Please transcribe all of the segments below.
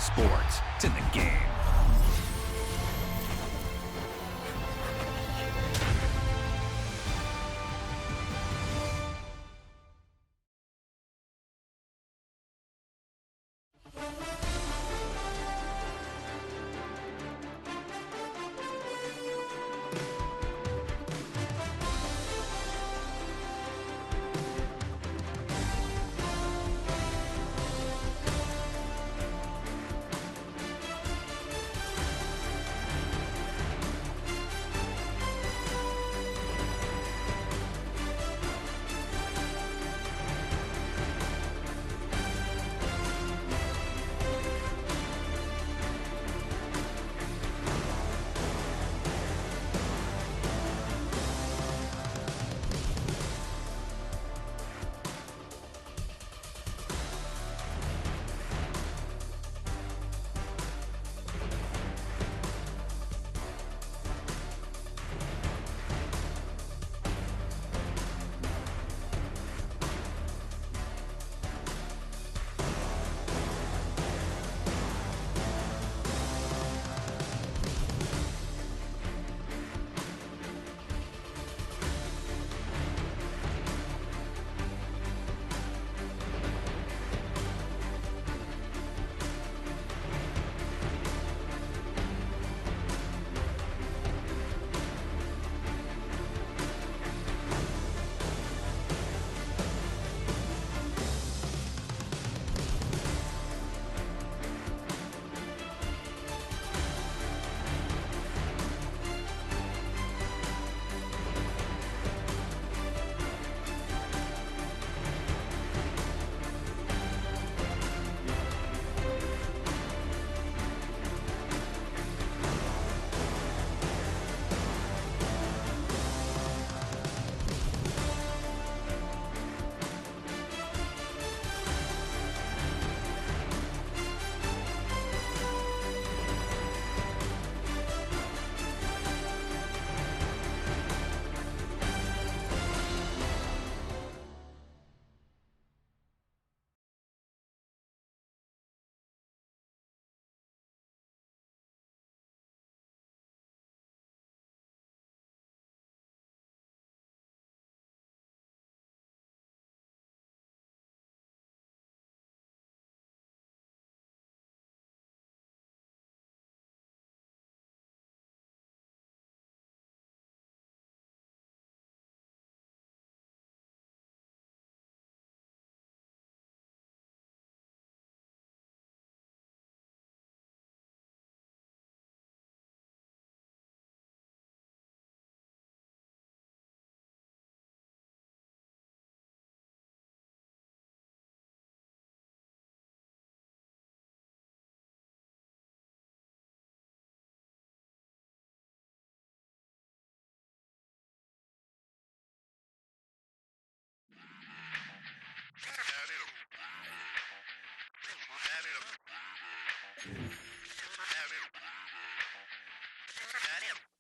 sports. It's in the game.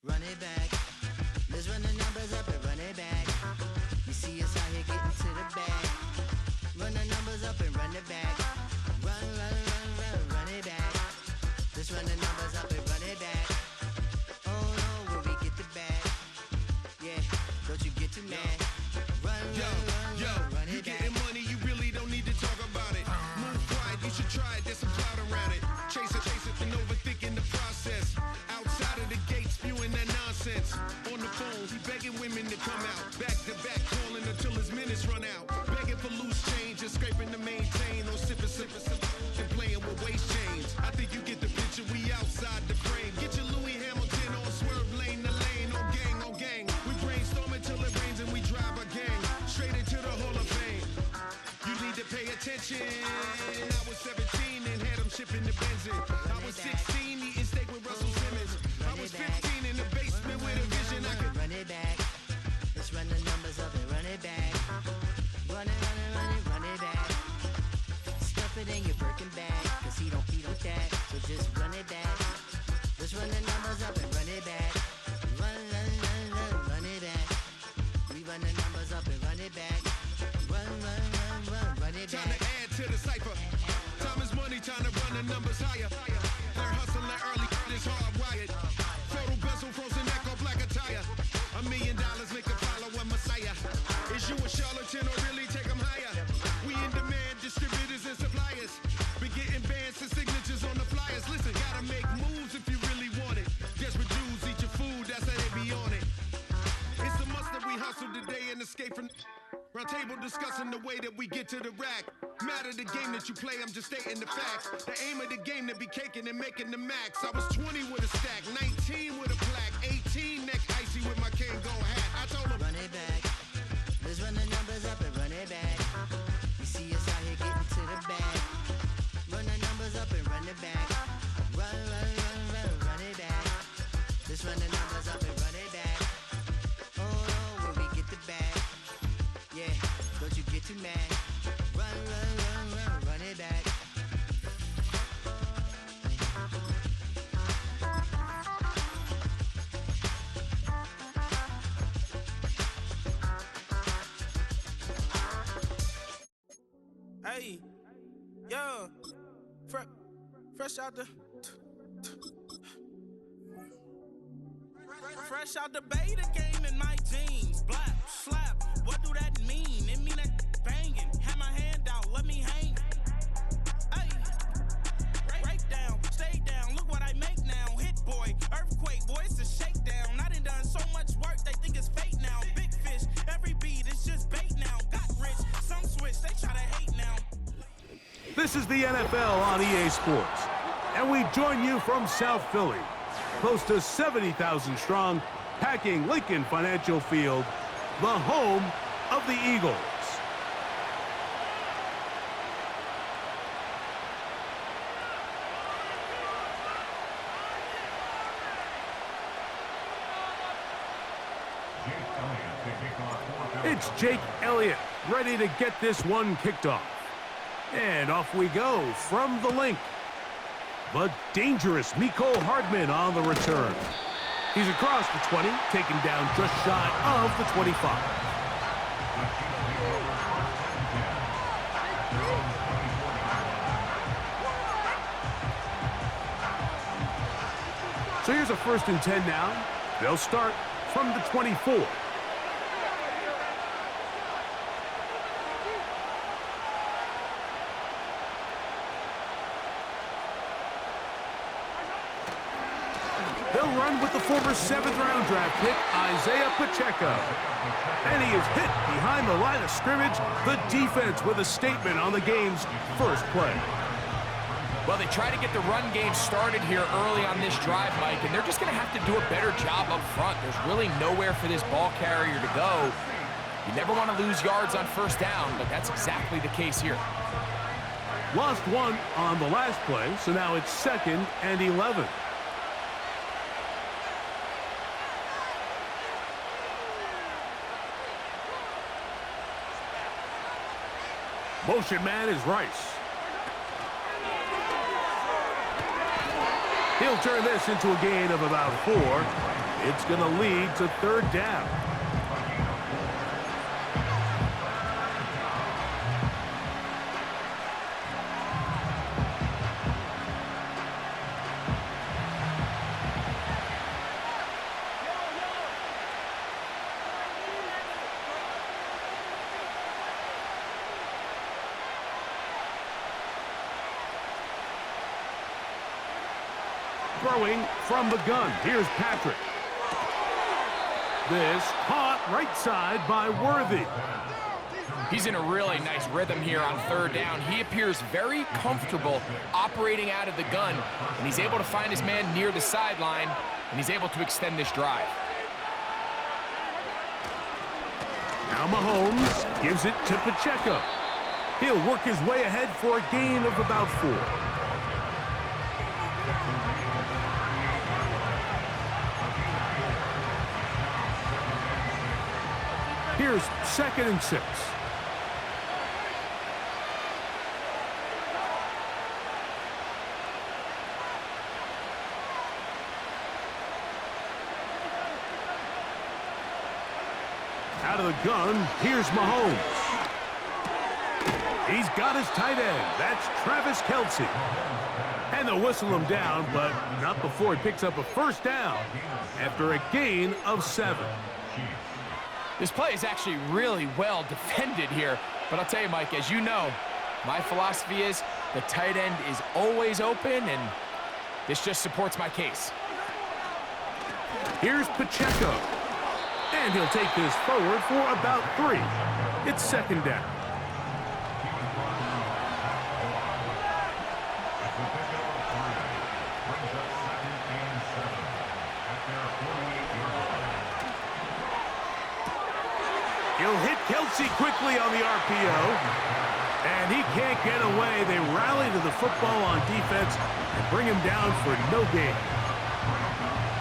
Run it back. Let's run the numbers up and run it back. You see us out here getting to the bag. Run the numbers up and run it back. Run, run, run, run, run it back. Let's run the numbers up and run it back. Oh no, when we get the bag. Yeah, don't you get too mad. Run, run it back. Getting money, you really don't need to talk about it. Move quiet, you should try it, there's some clout around it. Chase it, and overthinking the process. Outside of the gate, spewing that nonsense. On the phone, he begging women to come out. Back to back, calling until his minutes run out. Begging for loose change, just scraping to maintain. On sipping, and playing with waist chains. I think you get the picture, we outside the frame. Get your Louis Hamilton on swerve lane to lane. On gang. We brainstorm until it rains and we drive a gang. Straight into the Hall of Fame. You need to pay attention. I was 17 and had them shipping the benzin. I was 16 eating steak with Russell Simmons. I was 15 in the basement with a vision. I could run it back. Let's run the numbers up and run it back. Run it back. Stuff it in your Birkin bag, cause he don't that. So just run it back. Let's run the numbers up and run it back. Run it back. We run the numbers up and run it back. Run it back. time to add to the cipher. Time is money, time to run the numbers high. fire. They're hustling early, this hardwired. Photo bezel, frozen neck, or black attire. $1 million make a follow a messiah. Is you a charlatan or really take them higher? We in demand, distributors and suppliers. Be getting bands and signatures on the flyers. Listen, gotta make moves if you really want it. Desperate Jews eat your food, that's how they be on it. It's a must that we hustle today and escape from round table discussing the way that we get to the rack. Matter the game that you play, I'm just stating the facts. The aim of the game to be caking and making the max. I was 20 with a stack, 19 with a plaque, 18 neck icy with my Kango hat. I told him, Run it back. Let's run the numbers up and run it back. You see us out here getting to the bag. Run the numbers up and run it back. Run, run, run, run, run it back. Let's run the numbers up and run it back. Oh, no, when we get the bag. Yeah, don't you get too mad. Run, run, run, run, run it back. Hey, yo, fresh out the fresh out the beta game in my jeans. Blap, slap, what do that mean? It mean that banging. Have my hand out, let me hang. Hey, break down, stay down. Look what I make now. Hit boy, earthquake, boy, it's a shakedown. I done so much work, they think it's fake now. Big fish, every beat is just bait now. Got rich, some switch, they try to hate now. This is the NFL on EA Sports, and we join you from South Philly, close to 70,000 strong, packing Lincoln Financial Field, the home of the Eagles. It's Jake Elliott, ready to get this one kicked off. And off we go from the link. The dangerous Mecole Hardman on the return. He's across the 20, taken down just shy of the 25. So here's a 1st and 10 now. They'll start from the 24. They'll run with the former 7th-round draft pick, Isaiah Pacheco. And he is hit behind the line of scrimmage. The defense with a statement on the game's first play. Well, they try to get the run game started here early on this drive, Mike, and they're just going to have to do a better job up front. There's really nowhere for this ball carrier to go. You never want to lose yards on 1st down, but that's exactly the case here. Lost one on the last play, so now it's 2nd and 11. Motion man is Rice. He'll turn this into a gain of about 4. It's going to lead to 3rd down. Throwing from the gun. Here's Patrick. This caught right side by Worthy. He's in a really nice rhythm here on 3rd down. He appears very comfortable operating out of the gun, and he's able to find his man near the sideline, and he's able to extend this drive. Now Mahomes gives it to Pacheco. He'll work his way ahead for a gain of about 4. Here's 2nd and 6. Out of the gun, here's Mahomes. He's got his tight end. That's Travis Kelce. And they'll whistle him down, but not before he picks up a first down after a gain of 7. This play is actually really well defended here. But I'll tell you, Mike, as you know, my philosophy is the tight end is always open, and this just supports my case. Here's Pacheco. And he'll take this forward for about 3. It's second down. He'll hit Kelce quickly on the RPO. And he can't get away. They rally to the football on defense and bring him down for no gain.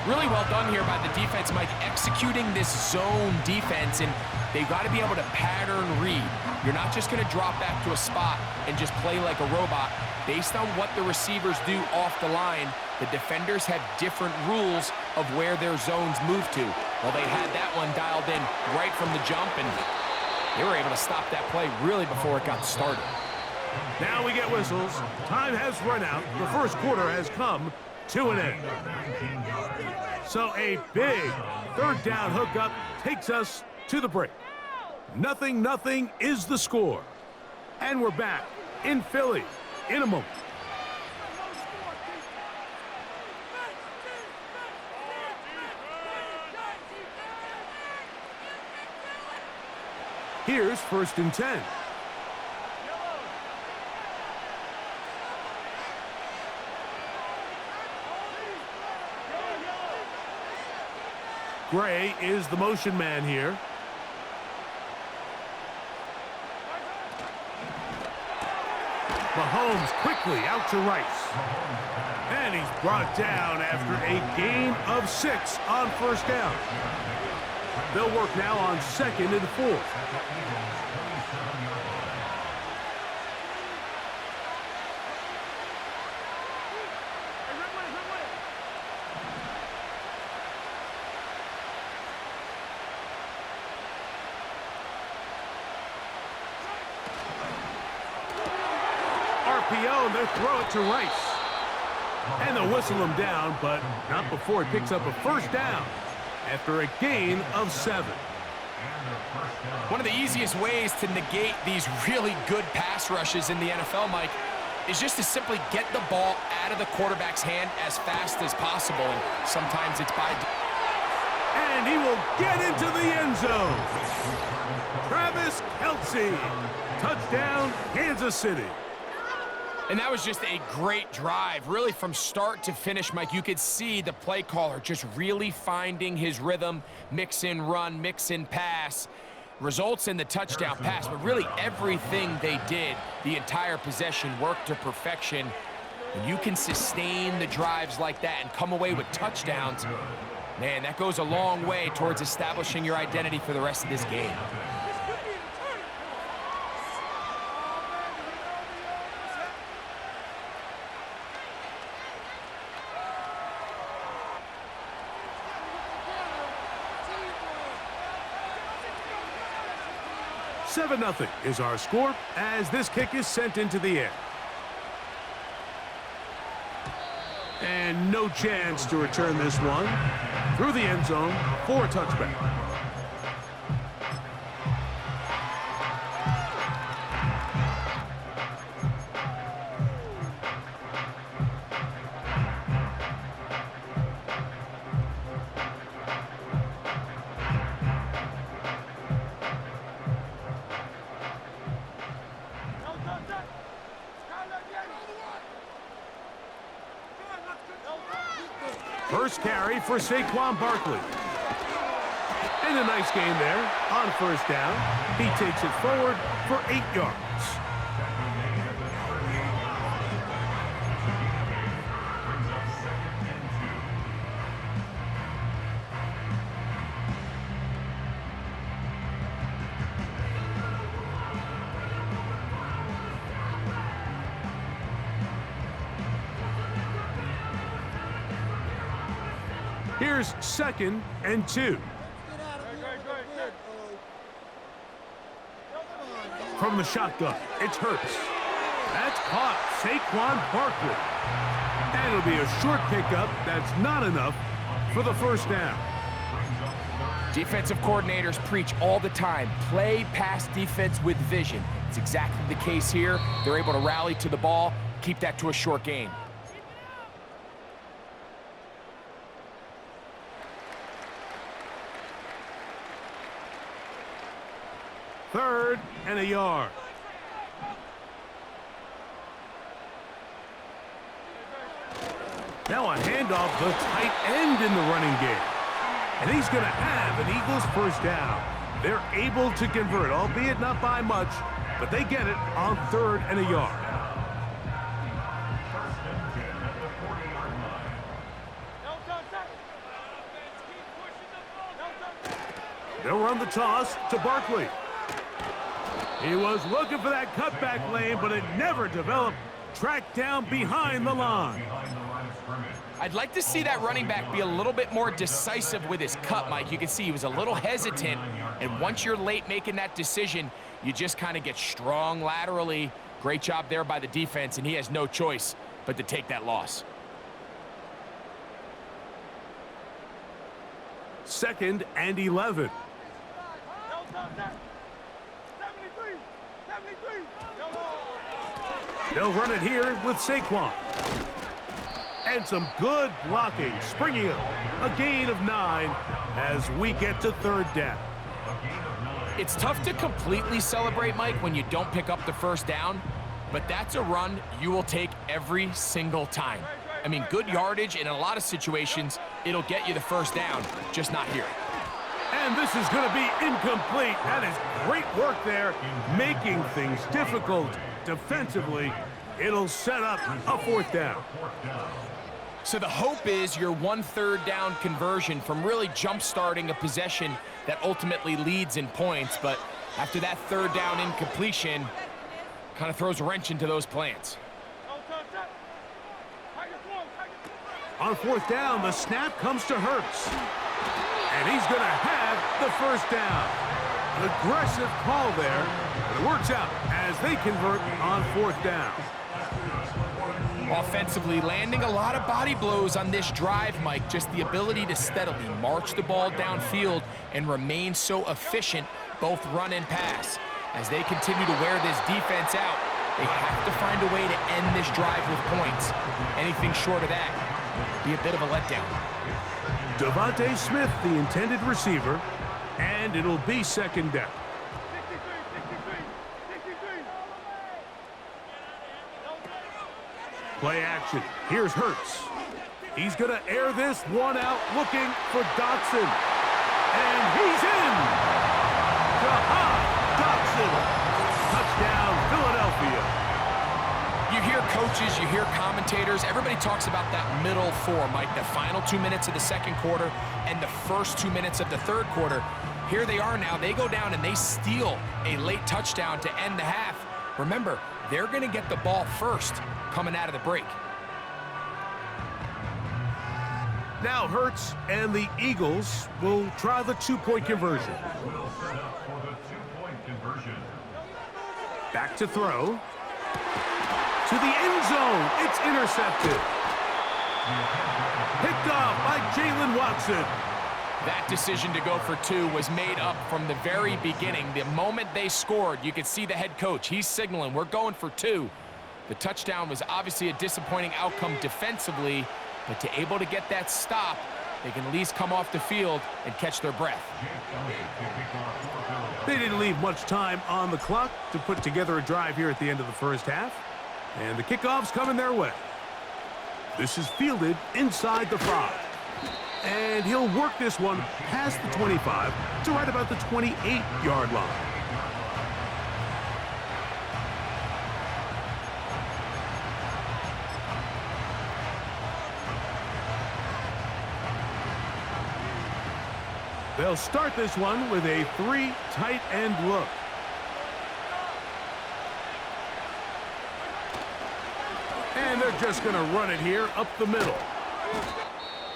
Really well done here by the defense, Mike, executing this zone defense, and they've got to be able to pattern read. You're not just going to drop back to a spot and just play like a robot. Based on what the receivers do off the line, the defenders have different rules of where their zones move to. Well, they had that one dialed in right from the jump, and they were able to stop that play really before it got started. Now we get whistles. Time has run out. The first quarter has come to an end. So a big third down hookup takes us to the break. 0-0 is the score. And we're back in Philly in a moment. Here's 1st and 10. Gray is the motion man here. Mahomes quickly out to Rice. And he's brought down after a gain of 6 on first down. They'll work now on 2nd and 4. RPO, they'll throw it to Rice. And they'll whistle him down, but not before he picks up a first down after a gain of 7. One of the easiest ways to negate these really good pass rushes in the NFL, Mike, is just to simply get the ball out of the quarterback's hand as fast as possible, and sometimes it's by... And he will get into the end zone. Travis Kelce. Touchdown, Kansas City. And that was just a great drive. Really, from start to finish, Mike, you could see the play caller just really finding his rhythm, mix in run, mix in pass. Results in the touchdown pass, but really everything they did, the entire possession, worked to perfection. When you can sustain the drives like that and come away with touchdowns, man, that goes a long way towards establishing your identity for the rest of this game. $7-0 is our score as this kick is sent into the air. And no chance to return this one through the end zone for a touchback. First carry for Saquon Barkley. And a nice game there on first down. He takes it forward for 8 yards. Here's 2nd and 2. From from the shotgun. It's Hurts. That's caught. Saquon Barkley. And it'll be a short pickup. That's not enough for the first down. Defensive coordinators preach all the time, play pass defense with vision. It's exactly the case here. They're able to rally to the ball, keep that to a short gain. Third and a yard. Now a handoff, the tight end in the running game. And he's going to have an Eagles first down. They're able to convert, albeit not by much, but they get it on third and a yard. They'll run the toss to Barkley. He was looking for that cutback lane, but it never developed. Tracked down behind the line. I'd like to see that running back be a little bit more decisive with his cut, Mike. You can see he was a little hesitant, and once you're late making that decision, you just kind of get strong laterally. Great job there by the defense, and he has no choice but to take that loss. Second and 11. They'll run it here with Saquon. And some good blocking, springing up. A gain of 9 as we get to third down. It's tough to completely celebrate, Mike, when you don't pick up the first down, but that's a run you will take every single time. I mean, good yardage, and in a lot of situations, it'll get you the first down, just not here. And this is going to be incomplete. That is great work there, making things difficult defensively. It'll set up a fourth down. So the hope is your 1/3 down conversion from really jump-starting a possession that ultimately leads in points, but after that third down incompletion, kind of throws a wrench into those plans. On fourth down, the snap comes to Hurts. And he's going to have the first down. An aggressive call there, but it works out as they convert on fourth down. Offensively, landing a lot of body blows on this drive, Mike. Just the ability to steadily march the ball downfield and remain so efficient, both run and pass. As they continue to wear this defense out, they have to find a way to end this drive with points. Anything short of that would be a bit of a letdown. Devontae Smith, the intended receiver, and it'll be second down. Play action. Here's Hurts. He's going to air this one out, looking for Dotson. And he's in! Dotson. Touchdown, Philadelphia. You hear coaches, you hear commentators, everybody talks about that middle four, Mike, the final 2 minutes of the second quarter and the first 2 minutes of the third quarter. Here they are now. They go down and they steal a late touchdown to end the half. Remember, they're going to get the ball first coming out of the break. Now Hurts and the Eagles will try the two-point conversion. Back to throw. To the end zone. It's intercepted. Picked off by Jalen Watson. That decision to go for 2 was made up from the very beginning. The moment they scored, you could see the head coach. He's signaling, we're going for 2. The touchdown was obviously a disappointing outcome defensively, but to able to get that stop, they can at least come off the field and catch their breath. They didn't leave much time on the clock to put together a drive here at the end of the first half. And the kickoff's coming their way. This is fielded inside the 5. And he'll work this one past the 25 to right about the 28-yard line. They'll start this one with a 3 tight end look. And they're just going to run it here up the middle.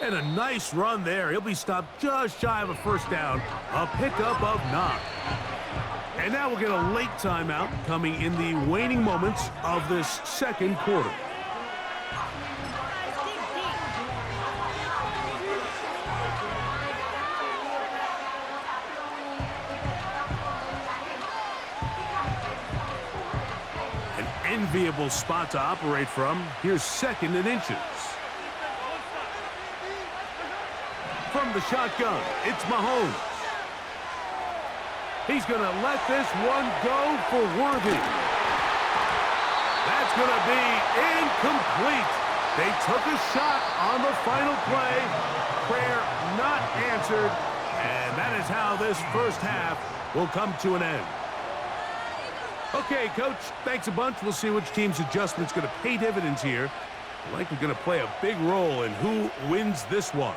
And a nice run there. He'll be stopped just shy of a first down. A pickup of 9. And now we'll get a late timeout coming in the waning moments of this second quarter. An enviable spot to operate from. Here's 2nd and inches. From the shotgun, it's Mahomes. He's going to let this one go for Worthy. That's going to be incomplete. They took a shot on the final play. Prayer not answered. And that is how this first half will come to an end. Okay, Coach, thanks a bunch. We'll see which team's adjustment's going to pay dividends here. Likely going to play a big role in who wins this one.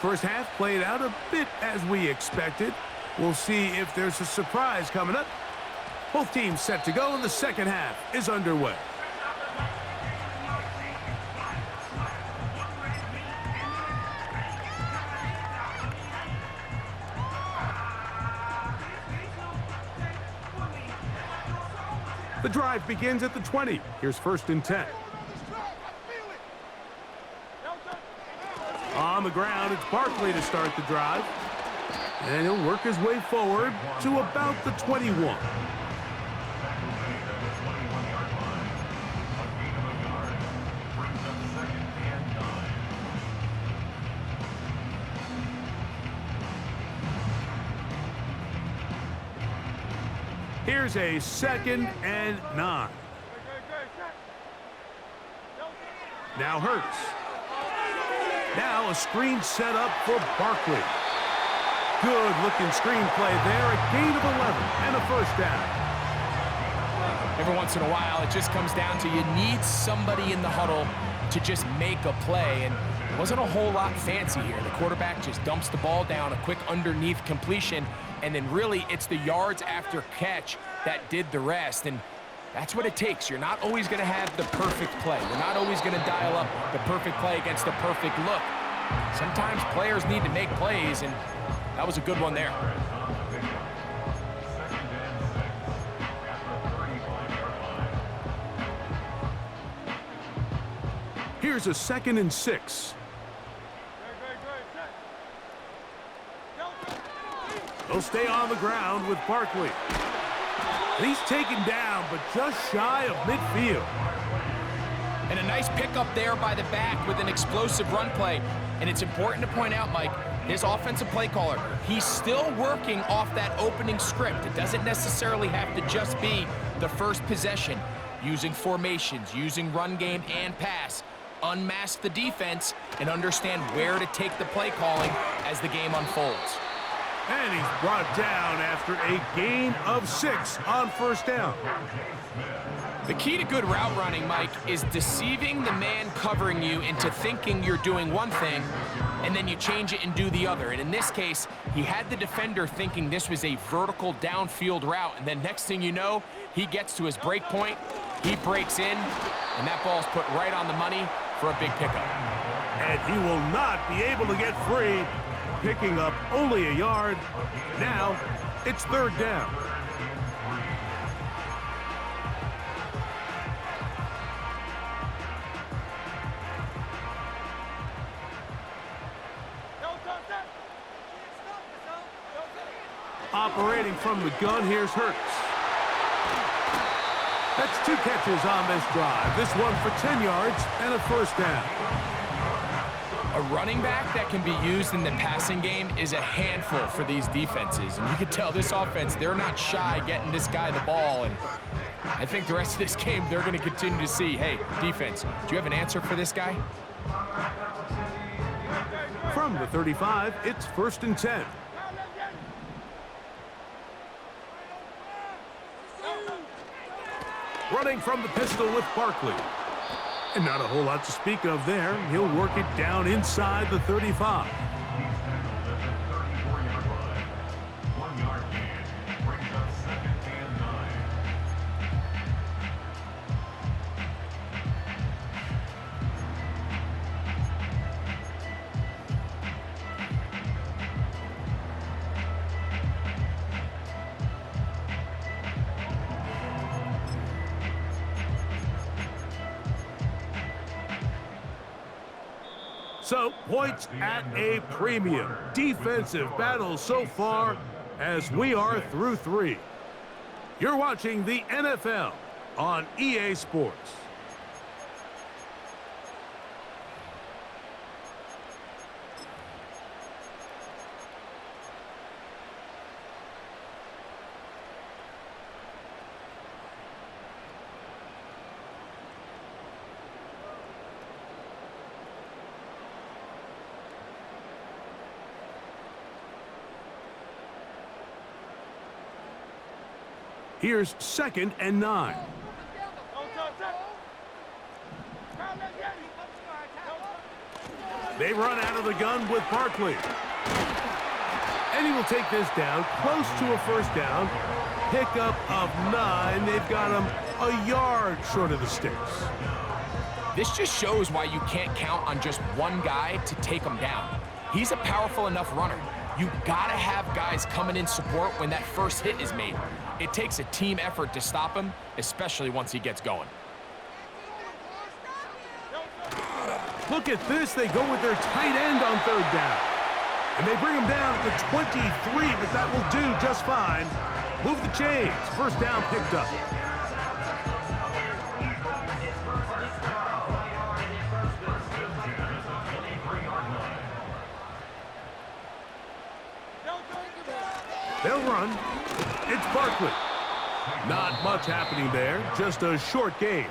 First half played out a bit as we expected. We'll see if there's a surprise coming up. Both teams set to go, and the second half is underway. The drive begins at the 20. Here's 1st and 10. On the ground, it's Barkley to start the drive. And he'll work his way forward to about the 21. Here's a 2nd and 9. Now Hurts. Now a screen set up for Barkley. Good-looking screenplay there. A gain of 11 and a first down. Every once in a while, it just comes down to you need somebody in the huddle to just make a play. And it wasn't a whole lot fancy here. The quarterback just dumps the ball down, a quick underneath completion, and then really it's the yards after catch that did the rest. And that's what it takes. You're not always going to have the perfect play. You're not always going to dial up the perfect play against the perfect look. Sometimes players need to make plays, and that was a good one there. Here's a 2nd and 6. They'll stay on the ground with Barkley. And he's taken down, but just shy of midfield. And a nice pickup there by the back with an explosive run play. And it's important to point out, Mike, his offensive play caller, he's still working off that opening script. It doesn't necessarily have to just be the first possession. Using formations, using run game and pass. Unmask the defense and understand where to take the play calling as the game unfolds. And he's brought down after a gain of 6 on first down. The key to good route running, Mike, is deceiving the man covering you into thinking you're doing one thing, and then you change it and do the other. And in this case, he had the defender thinking this was a vertical downfield route, and then next thing you know, he gets to his break point, he breaks in, and that ball's put right on the money for a big pickup. And he will not be able to get free, picking up only a yard. Now, it's 3rd down. Operating from the gun, here's Hurts. That's 2 catches on this drive. This one for 10 yards and a first down. A running back that can be used in the passing game is a handful for these defenses. And you can tell this offense, they're not shy getting this guy the ball. And I think the rest of this game, they're going to continue to see, hey, defense, do you have an answer for this guy? From the 35, it's 1st and 10. Running from the pistol with Barkley. And not a whole lot to speak of there. He'll work it down inside the 35. So, points at a premium. Defensive battle so far as we are through 3. You're watching the NFL on EA Sports. Here's 2nd and 9. They run out of the gun with Barkley. And he will take this down, close to a first down. Pickup of 9. They've got him a yard short of the sticks. This just shows why you can't count on just one guy to take him down. He's a powerful enough runner. You gotta have guys coming in support when that first hit is made. It takes a team effort to stop him, especially once he gets going. Look at this. They go with their tight end on 3rd down. And they bring him down at the 23, but that will do just fine. Move the chains. First down picked up. They'll run. It's Barkley. Not much happening there. Just a short game.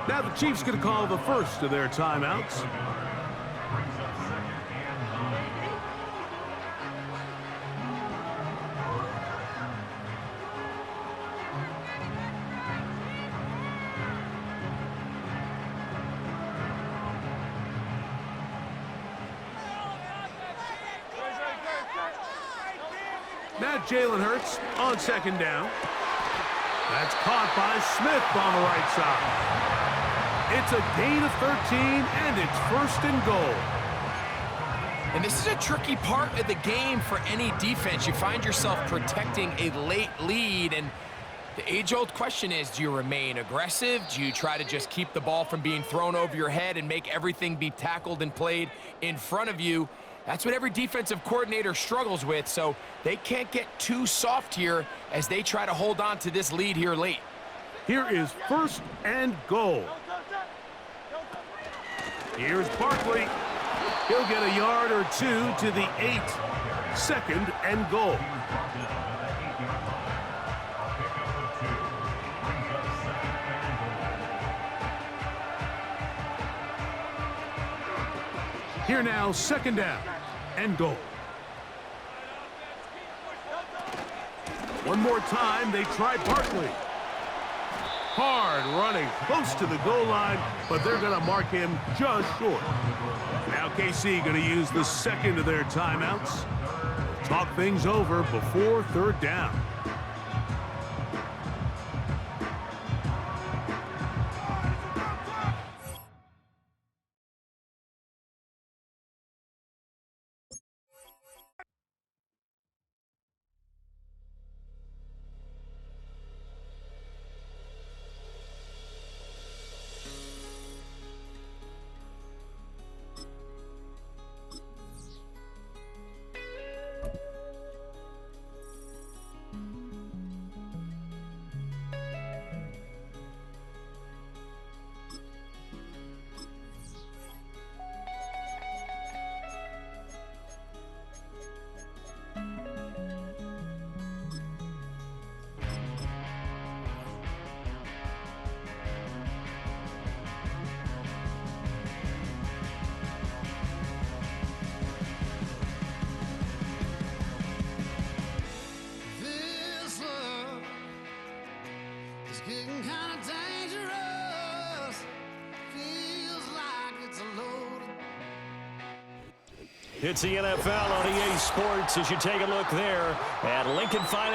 Now the Chiefs going to call the first of their timeouts. Now Jalen Hurts on 2nd down. That's caught by Smith on the right side. It's a gain of 13, and it's 1st and goal. And this is a tricky part of the game for any defense. You find yourself protecting a late lead, and the age-old question is, do you remain aggressive? Do you try to just keep the ball from being thrown over your head and make everything be tackled and played in front of you? That's what every defensive coordinator struggles with, so they can't get too soft here as they try to hold on to this lead here late. Here is 1st and goal. Here's Barkley. He'll get a yard or 2 to the 8. 2nd and goal. Here now, 2nd down and goal. One more time, they try Barkley. Hard running, close to the goal line, but they're going to mark him just short. Now KC going to use the 2nd of their timeouts. Talk things over before 3rd down. getting kind of dangerous. Feels like it's a load. It's the NFL on EA Sports as you take a look there at Lincoln Finance.